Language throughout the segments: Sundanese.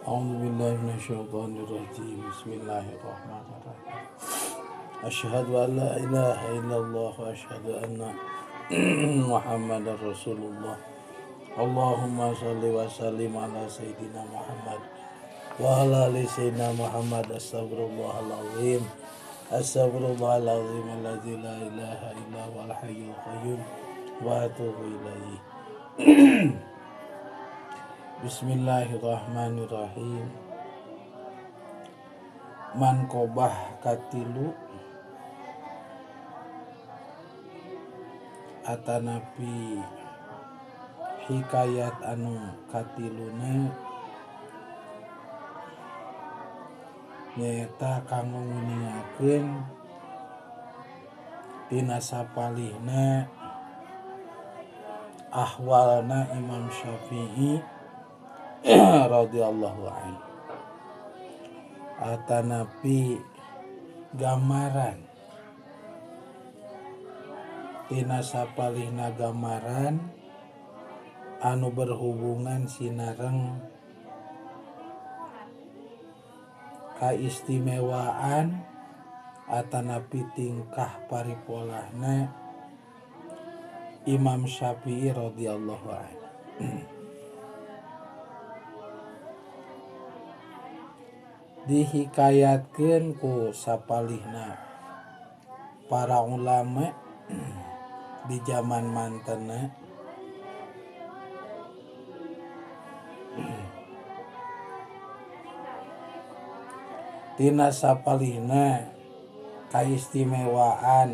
أعوذ بالله من الشيطان الرجيم بسم الله الرحمن الرحيم أشهد أن لا إله إلا الله وأشهد أن محمد رسول الله اللهم صل وسلم على سيدنا محمد وعلى آل سيدنا محمد أستغفر الله العظيم الذي لا إله إلا هو الحي القيوم وأتوب إليه Bismillahirrahmanirrahim. Mankobah katilu atanapi hikayat anu katiluna nyaeta kanggo nguningakeun tina sapalihna ahwalna Imam Syafi'i radhiyallahu anhu. Atanapi gambaran tina sapalihna gambaran anu berhubungan sinareng kaistimewaan atanapi tingkah paripolahna Imam Syafi'i radhiyallahu anhu. Dihikayatkeun ku sapalihna para ulama di zaman mantenna tina sapalihna kaistimewaan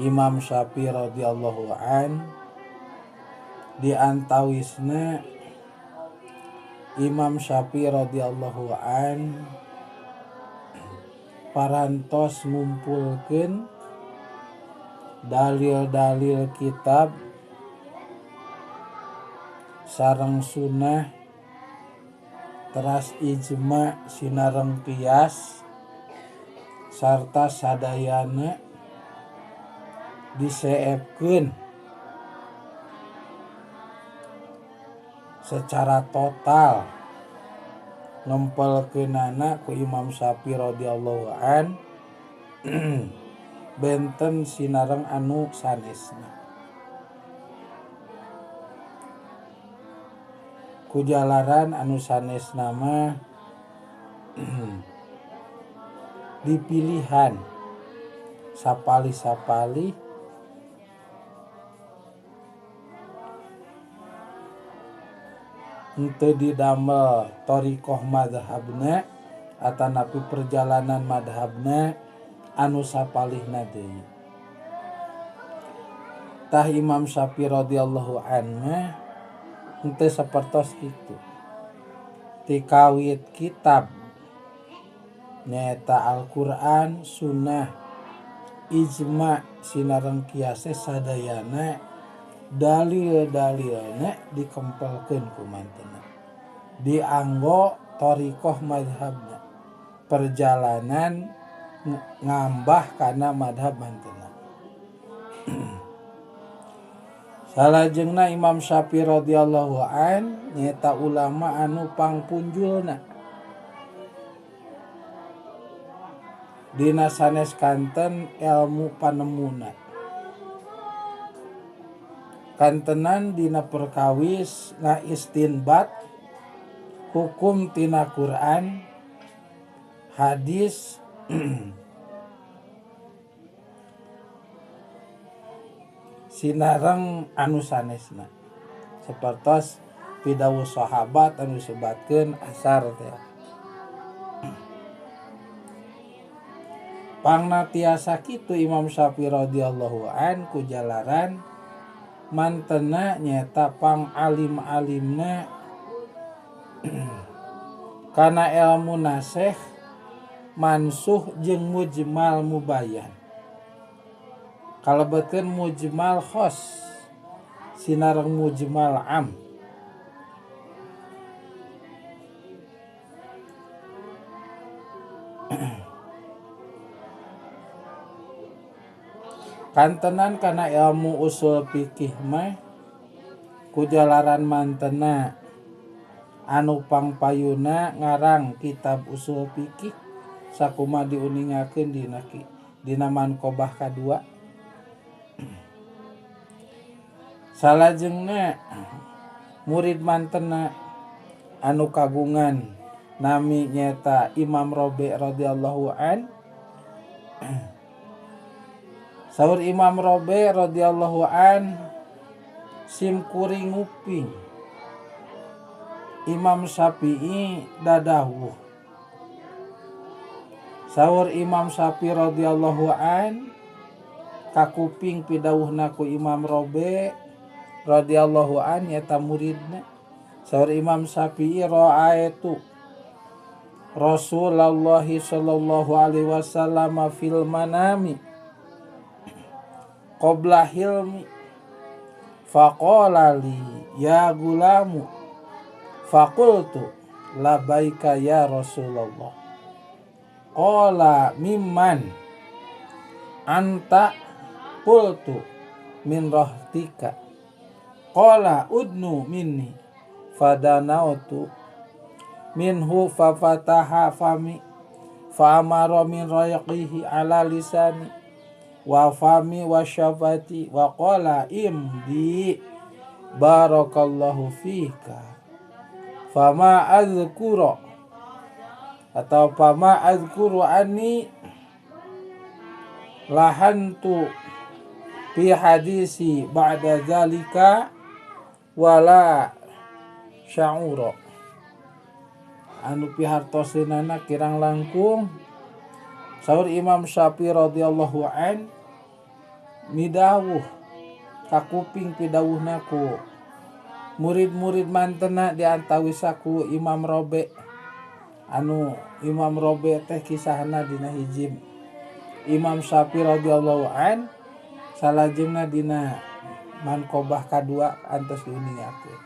Imam Syafi'i radhiyallahu an di antawisna Imam Syafi'i radhiyallahu an parantos ngumpulkeun dalil-dalil kitab sareng sunnah teras ijma sinareng qiyas sarta sadayana diseepkeun secara total ngempelkeunana ku Imam Syafi'i radhiyallahu an benten sinareng anu sanesna. Kujalaran anu sanesna mah dipilihan sapalih-sapalih henteu didamel thariqah madhabna atanapi perjalanan madhabna anu sapalihna deui. Tah Imam Syafi'i radhiyallahu anhu henteu sapertos kitu. Ti kawit kitab nyaeta Al-Qur'an, sunnah, ijma sinareng qiyas sadayana dalil-dalilna dikempelkeun ku mantenna. Dianggo thariqah madhabna. Perjalanan ngambah kana madhab mantenna. Salajengna Imam Syafi'i radhiyallahu an nyaeta ulama anu pangpunjulna dina sanes kanten ilmu panemuna. Kantenan dina perkawis ngaistinbat hukum tina Quran, hadis, sinareng anu sanesna. Sapertos pidawuh sahabat anu sebatkeun asar teh. Pangna tiasa kitu Imam Syafi'i radhiyallahu an ku jalaran mantenna nyaeta pang alim-alimna kana ilmu nasikh, mansuh jeung mujmal mubayyan. Kalebetkeun mujmal khos sinareng mujmal am. Kantenan kana ilmu usul fikih mah ku jalaran mantenna anu pangpayuna ngarang kitab usul fikih sakuma diuningakeun dina Manqobah kadua. Salajengna murid mantena anu kagungan nami nyata Imam Rabi' radhiyallahu an. Saur Imam Rabi' radhiyallahu an sim kuring nguping Imam Syafi'i dadawuh. Saur Imam Syafi'i radhiyallahu an kakuping pidawuhna ku Imam Rabi' radhiyallahu an nyata muridna. Saur Imam Syafi'i ra'aitu Rasulullah sallallahu alaihi wasallam fil manami qabla hilmi faqala li ya gulamu faqultu labaika ya Rasulullah qala mimman anta qultu min rahtika qala udnu minni fadanautu minhu fafataha fami fa'amara min rayqihi ala lisani wa fami wa syafati wa qala imdi barakallahu fika fama azkuru atau fama azkuru anni lahantu fi hadisi ba'da zalika wala sya'ura anu pihartoseunana kirang langkung. Saur Imam Syafi'i radhiyallahu an midawuh kakuping pidawuhna ku murid-murid mantena diantawisa ku Imam Rabi'. Anu Imam Rabi' teh kisahna dina hiji Imam Syafi'i radhiyallahu an salajengna dina Manqobah kadua antos diuningakeun.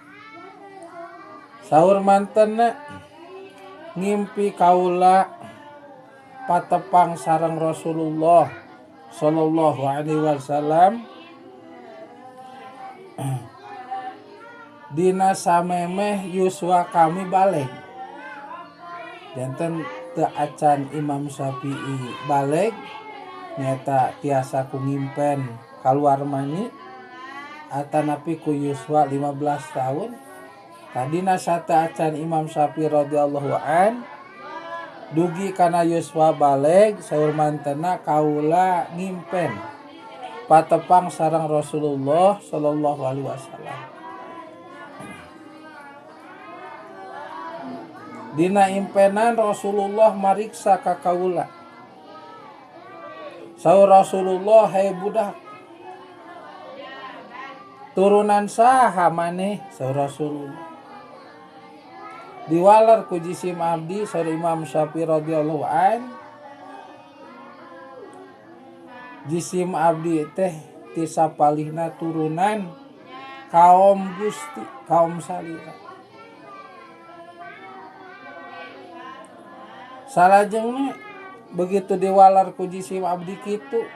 Saur mantena ngimpi kaula patepang sareng Rasulullah sallallahu alaihi wasallam dina samemeh yuswa kami balik. Janten teu acan Imam Syafi'i balik nyata tiasa ku ngimpen kaluar mani atanapi ku yuswa 15 tahun. Tadina sata acan Imam Syafi'i radhiyallahu an dugi kana yuswa balik saur mantena kaula ngimpen patepang sareng Rasulullah sallallahu alaihi wasallam. Dina impenan Rasulullah mariksa ka kaula. Saur Rasulullah, "Hai budak, turunan saha maneh?" Saur Rasulullah. Diwalar ku jisim abdi saur Imam Syafi'i radhiyallahu an. Jisim abdi teh ti sapalihna turunan kaum Gusti, kaum salira. Salajengna begitu diwalar ku jisim abdi kitu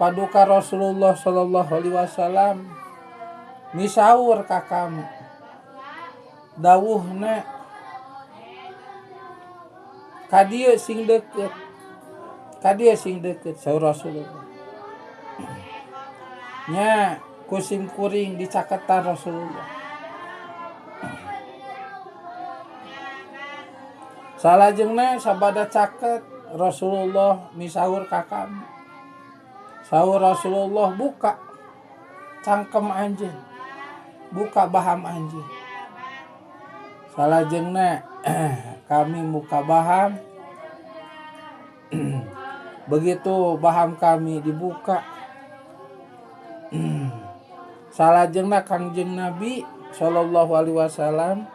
paduka Rasulullah sallallahu alaihi wasallam misaur ka kami. Dawuhna kadieu sing deukeut saur Rasulullah. Nya kusim kuring dicaketan Rasulullah. Salajengna sabada caket Rasulullah misaur ka kami. Saur Rasulullah buka cangkem anjeun, buka baham anjeun. Salajengna kami muka baham. Begitu baham kami dibuka, salajengna Kangjeng Nabi sallallahu alaihi wasallam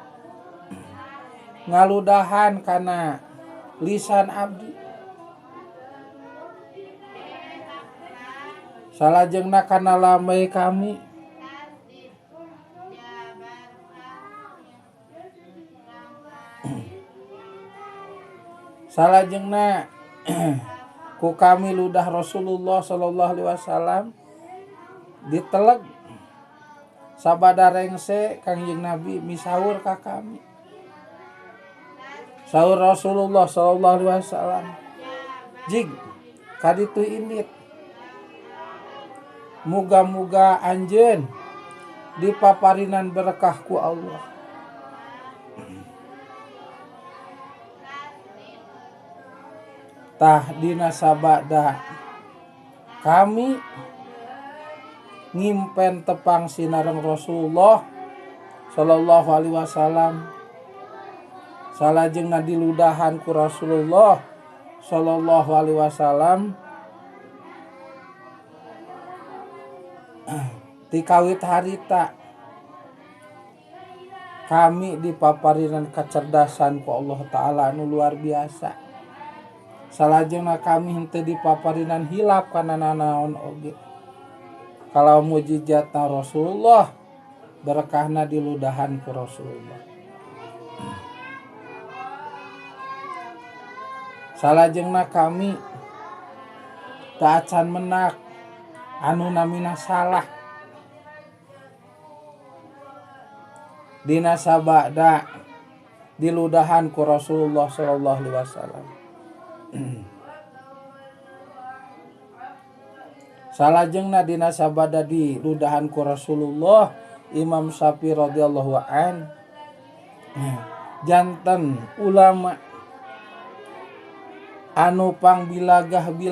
ngaludahan kana lisan abdi. Salajengna kana lambai kami. Salajengna ku kami ludah Rasulullah sallallahu alaihi wasallam diteleg sabada rengse Kangjeng Nabi misaur ka kami. Saur Rasulullah sallallahu alaihi wasallam, jig kaditu indit muga-muga anjeun dipaparinan berkah ku Allah. Tah dina sabada kami ngimpen tepang sinareng Rasulullah sallallahu alaihi wasallam, salajengna diludahan ku Rasulullah sallallahu alaihi wasallam ti kawit harita kami dipaparinan kecerdasan ku Allah Ta'ala anu luar biasa. Salajengna kami henteu dipaparinan hilap kana nanaon oge. Kalau mujizatna Rasulullah, berkahna diludahan ku Rasulullah. Salajengna kami teu acan menak anu namina salah. Dina sabada diludahan ku Rasulullah sallallahu alaihi wasallam. Salajengna dina sabada diludahan ku Rasulullah, Imam Syafi'i radhiyallahu an janten ulama anu pangbilagah-bilagah